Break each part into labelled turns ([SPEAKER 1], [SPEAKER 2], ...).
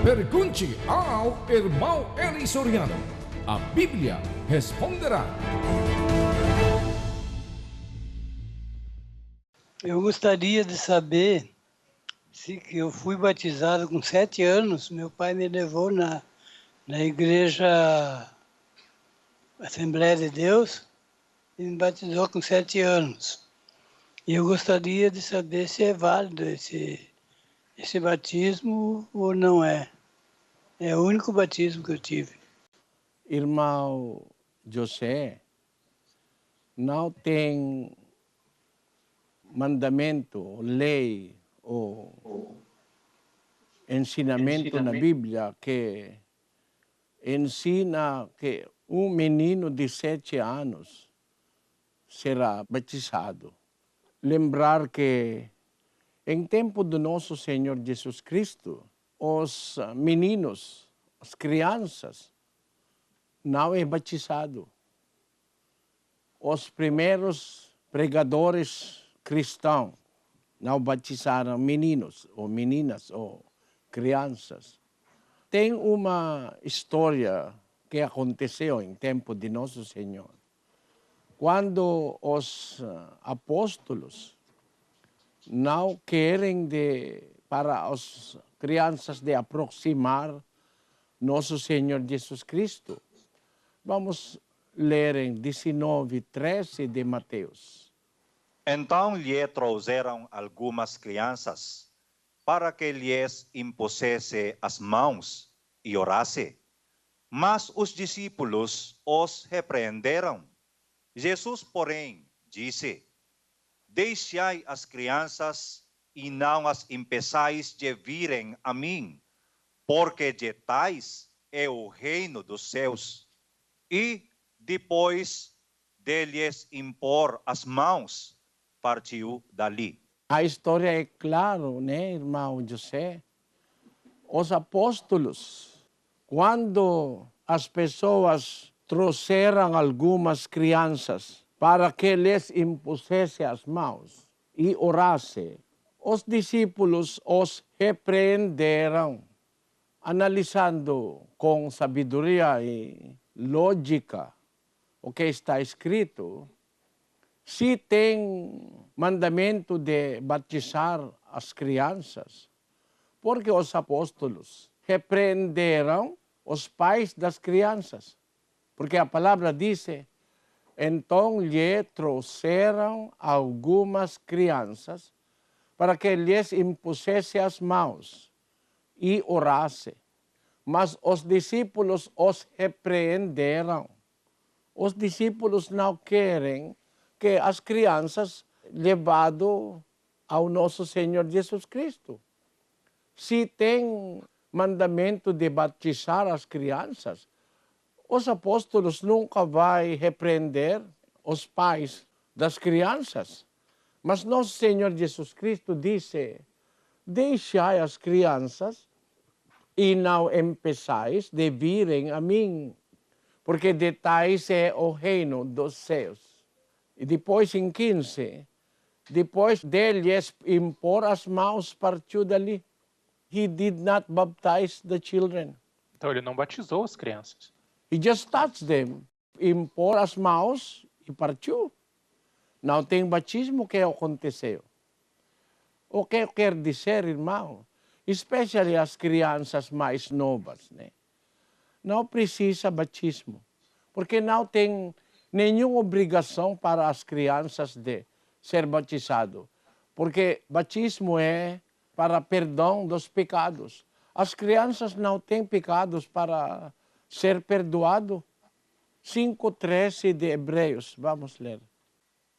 [SPEAKER 1] Pergunte ao irmão Eli Soriano. A Bíblia responderá.
[SPEAKER 2] Eu gostaria de saber se que eu fui batizado com 7 anos. Meu pai me levou na igreja Assembleia de Deus e me batizou com 7 anos. E eu gostaria de saber se é válido esse batismo ou não é. É o único batismo que eu tive.
[SPEAKER 3] Irmão José, não tem mandamento, lei ou ensinamento na Bíblia que ensina que um menino de 7 anos será batizado. Lembrar que em tempo do nosso Senhor Jesus Cristo, os meninos, as crianças, não é batizado. Os primeiros pregadores cristãos não batizaram meninos ou meninas ou crianças. Tem uma história que aconteceu em tempo de nosso Senhor. Quando os apóstolos não querem para as crianças de aproximar nosso Senhor Jesus Cristo, vamos ler em 19:13 de Mateus.
[SPEAKER 4] Então lhe trouxeram algumas crianças, para que lhes impusesse as mãos e orasse. Mas os discípulos os repreenderam. Jesus, porém, disse: Deixai as crianças e não as impeçais de virem a mim, porque de tais é o reino dos céus. E, depois de lhes impor as mãos, partiu dali.
[SPEAKER 3] A história é clara, né, irmão José? Os apóstolos, quando as pessoas trouxeram algumas crianças para que lhes impusesse as mãos e orasse, os discípulos os repreenderam, analisando com sabedoria e lógica o que está escrito. Se tem mandamento de batizar as crianças, porque os apóstolos repreenderam os pais das crianças. Porque a palavra diz: então lhe trouxeram algumas crianças para que lhes impusesse as mãos e orasse. Mas os discípulos os repreenderam. Os discípulos não querem que as crianças levado ao nosso Senhor Jesus Cristo. Se tem mandamento de batizar as crianças, os apóstolos nunca vão repreender os pais das crianças. Mas nosso Senhor Jesus Cristo disse: deixai as crianças e não empeçais de virem a mim, porque de tais é o reino dos céus. E depois, em 15, depois deles impor as mãos, partiu dali. He did not baptize the children.
[SPEAKER 5] Então ele não batizou as crianças.
[SPEAKER 3] He just touched them. Impor as mãos e partiu. Não tem batismo que aconteceu. O que eu quero dizer, irmão, especialmente as crianças mais novas, né? Não precisa batismo, porque não tem nenhuma obrigação para as crianças de ser batizado, porque batismo é para perdão dos pecados. As crianças não têm pecados para ser perdoado. 5:13 de Hebreus, vamos ler.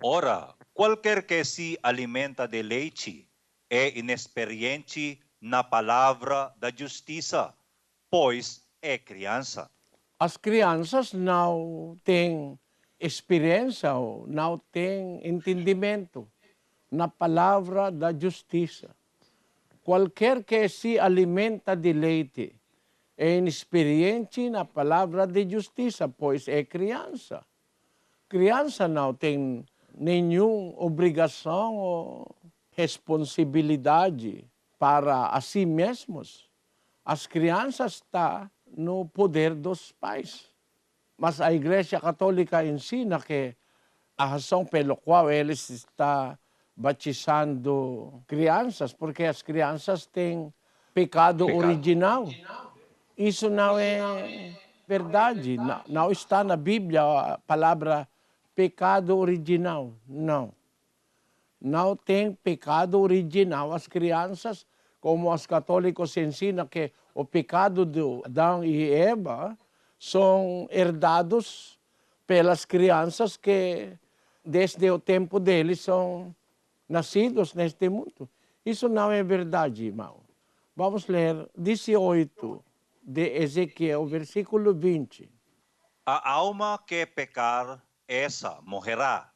[SPEAKER 4] Ora, qualquer que se alimenta de leite é inexperiente na palavra da justiça, pois é criança.
[SPEAKER 3] As crianças não têm experiência ou não têm entendimento na palavra da justiça. Qualquer que se alimenta de leite é inexperiente na palavra de justiça, pois é criança. Criança não tem nenhuma obrigação ou responsabilidade para a si mesmos. as crianças está no poder dos pais. Mas a Igreja Católica ensina que a razão pela qual eles estão batizando crianças, porque as crianças têm pecado original. Isso não é verdade. Não está na Bíblia a palavra pecado original. Não. Não tem pecado original. As crianças, como os católicos ensinam que o pecado de Adão e Eva são herdados pelas crianças que, desde o tempo deles, são nascidos neste mundo. Isso não é verdade, irmão. Vamos ler 18 de Ezequiel, versículo 20.
[SPEAKER 4] A alma que pecar, essa morrerá.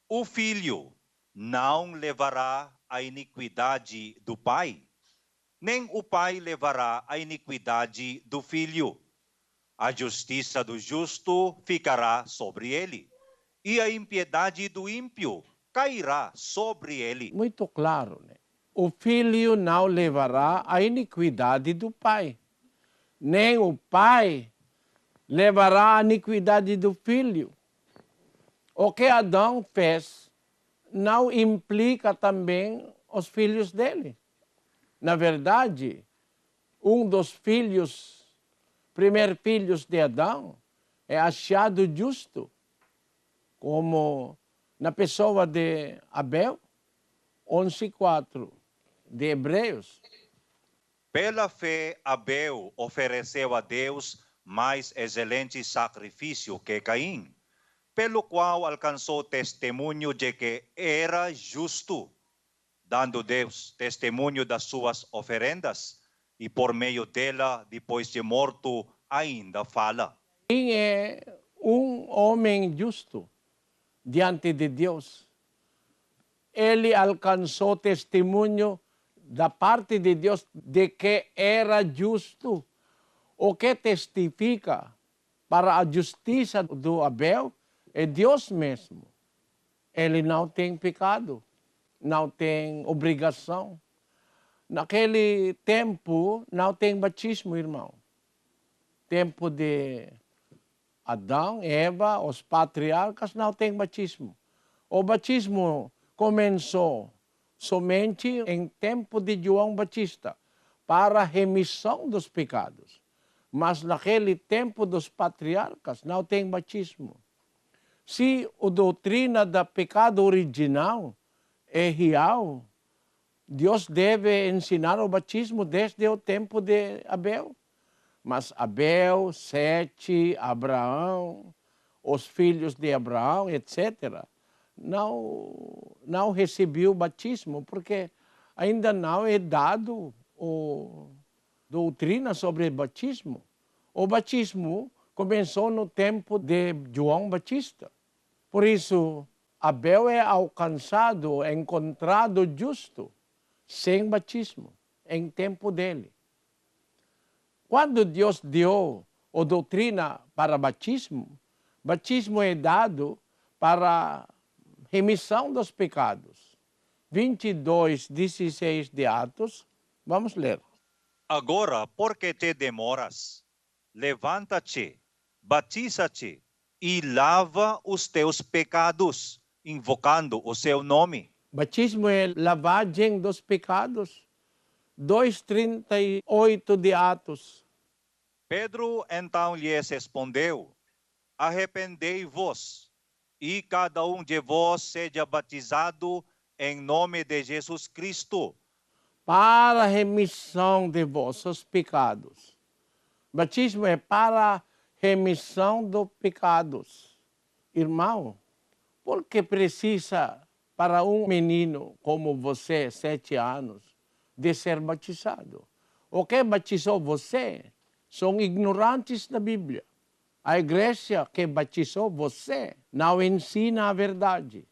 [SPEAKER 4] O filho não levará a iniquidade do pai, nem o pai levará a iniquidade do filho. A justiça do justo ficará sobre ele, e a impiedade do ímpio cairá sobre ele.
[SPEAKER 3] Muito claro, né? O filho não levará a iniquidade do pai, nem o pai levará a iniquidade do filho. O que Adão fez não implica também os filhos dele. Na verdade, um dos primeiros filhos de Adão, é achado justo, como na pessoa de Abel, 11:4 de Hebreus.
[SPEAKER 4] Pela fé, Abel ofereceu a Deus mais excelente sacrifício que Caim, pelo qual alcançou testemunho de que era justo, dando Deus testemunho das suas oferendas, e por meio dela, depois de morto, ainda fala.
[SPEAKER 3] Caim é um homem justo diante de Deus. Ele alcançou testemunho da parte de Deus de que era justo. O que testifica para a justiça do Abel é Deus mesmo. Ele não tem pecado, não tem obrigação. Naquele tempo, não tem batismo, irmão. Tempo de Adão, Eva, os patriarcas, não tem batismo. O batismo começou somente em tempo de João Batista, para a remissão dos pecados. Mas naquele tempo dos patriarcas, não tem batismo. Se a doutrina do pecado original é real, Deus deve ensinar o batismo desde o tempo de Abel. Mas Abel, Sete, Abraão, os filhos de Abraão, etc., não recebeu o batismo, porque ainda não é dado a doutrina sobre o batismo. O batismo começou no tempo de João Batista. Por isso, Abel é alcançado, encontrado justo, sem batismo, em tempo dele. Quando Deus deu a doutrina para batismo é dado para remissão dos pecados. 22:16 de Atos, vamos ler.
[SPEAKER 4] Agora, por que te demoras? Levanta-te, batiza-te e lava os teus pecados, invocando o seu nome.
[SPEAKER 3] Batismo é lavagem dos pecados. 2:38 de Atos.
[SPEAKER 4] Pedro então lhes respondeu: arrependei-vos, e cada um de vós seja batizado em nome de Jesus Cristo,
[SPEAKER 3] Para a remissão de vossos pecados. Batismo é para a remissão dos pecados. Irmão, por que precisa para um menino como você, 7 anos, de ser batizado? O que batizou você são ignorantes da Bíblia. A igreja que batizou você não ensina a verdade.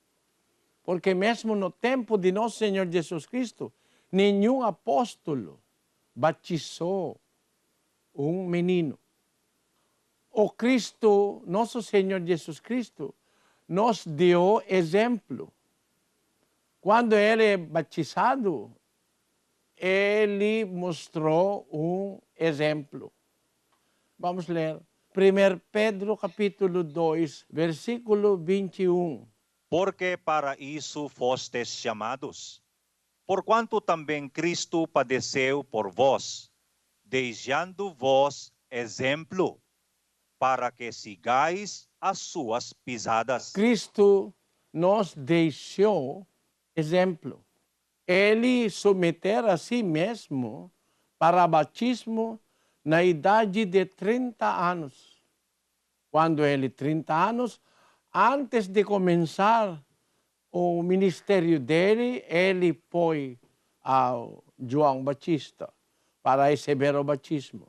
[SPEAKER 3] Porque mesmo no tempo de nosso Senhor Jesus Cristo, nenhum apóstolo batizou um menino. O Cristo, nosso Senhor Jesus Cristo, nos deu exemplo. Quando ele é batizado, ele mostrou um exemplo. Vamos ler. 1 Pedro capítulo 2, versículo 21.
[SPEAKER 4] Porque para isso fostes chamados. Porquanto também Cristo padeceu por vós, deixando-vos exemplo, para que sigais as suas pisadas.
[SPEAKER 3] Cristo nos deixou exemplo. Ele submeter a si mesmo para batismo na idade de 30 anos. Quando ele 30 anos, antes de começar o ministério dele, ele foi ao João Batista para receber o batismo.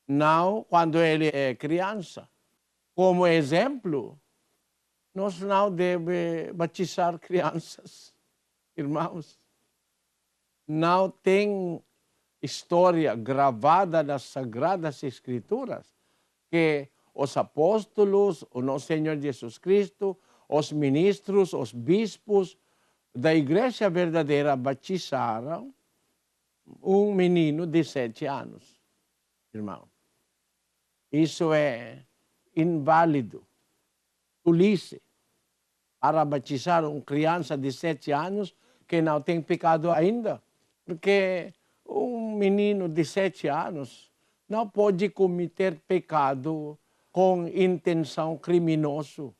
[SPEAKER 3] Não quando ele é criança. Como exemplo, nós não devemos batizar crianças, irmãos. Não tem história gravada nas Sagradas Escrituras que os apóstolos, o nosso Senhor Jesus Cristo, os ministros, os bispos da igreja verdadeira batizaram um menino de 7 anos, irmão. Isso é inválido, tolice, para batizar uma criança de 7 anos que não tem pecado ainda. Porque um menino de 7 anos não pode cometer pecado com intenção criminosa.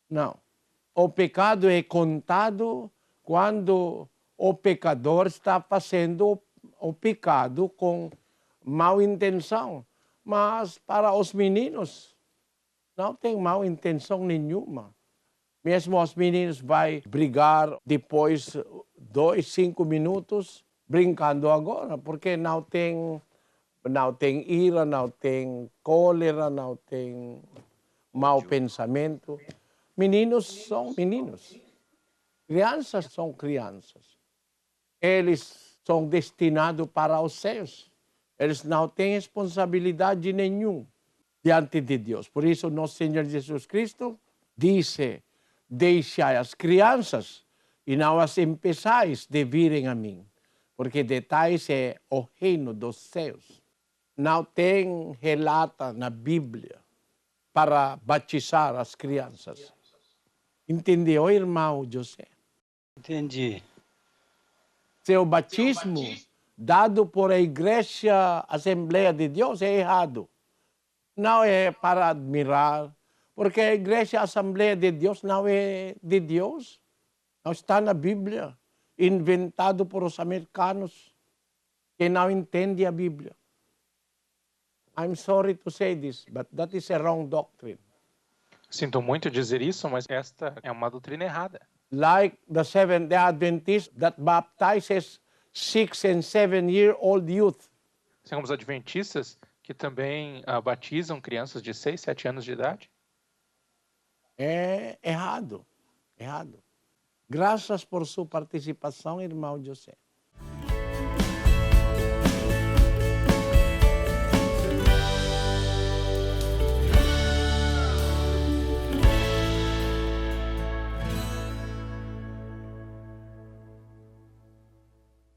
[SPEAKER 3] Não. O pecado é contado quando o pecador está fazendo o pecado com má intenção. Mas para os meninos, não tem má intenção nenhuma. Mesmo os meninos vão brigar depois 2, 5 minutos, brincando agora, porque não tem ira, não tem cólera, não tem mau pensamento. Meninos são meninos. Crianças são crianças. Eles são destinados para os céus. Eles não têm responsabilidade nenhuma diante de Deus. Por isso, nosso Senhor Jesus Cristo disse: deixai as crianças e não as impeçais de virem a mim, porque de tais é o reino dos céus. Não tem relata na Bíblia para batizar as crianças. Entendeu, irmão José?
[SPEAKER 2] Entendi.
[SPEAKER 3] Seu batismo dado por a Igreja Assembleia de Deus é errado. Não é para admirar, porque a Igreja Assembleia de Deus não é de Deus. Não está na Bíblia, inventado por os americanos que não entendem a Bíblia. I'm sorry to say this, but that is a wrong doctrine.
[SPEAKER 5] Sinto muito dizer isso, mas esta é uma doutrina errada.
[SPEAKER 3] Like the Seventh-day Adventists that baptizes 6 and 7-year-old youth.
[SPEAKER 5] São os adventistas que também batizam crianças de 6, 7 anos de idade.
[SPEAKER 3] É errado, errado. Graças por sua participação, irmão José.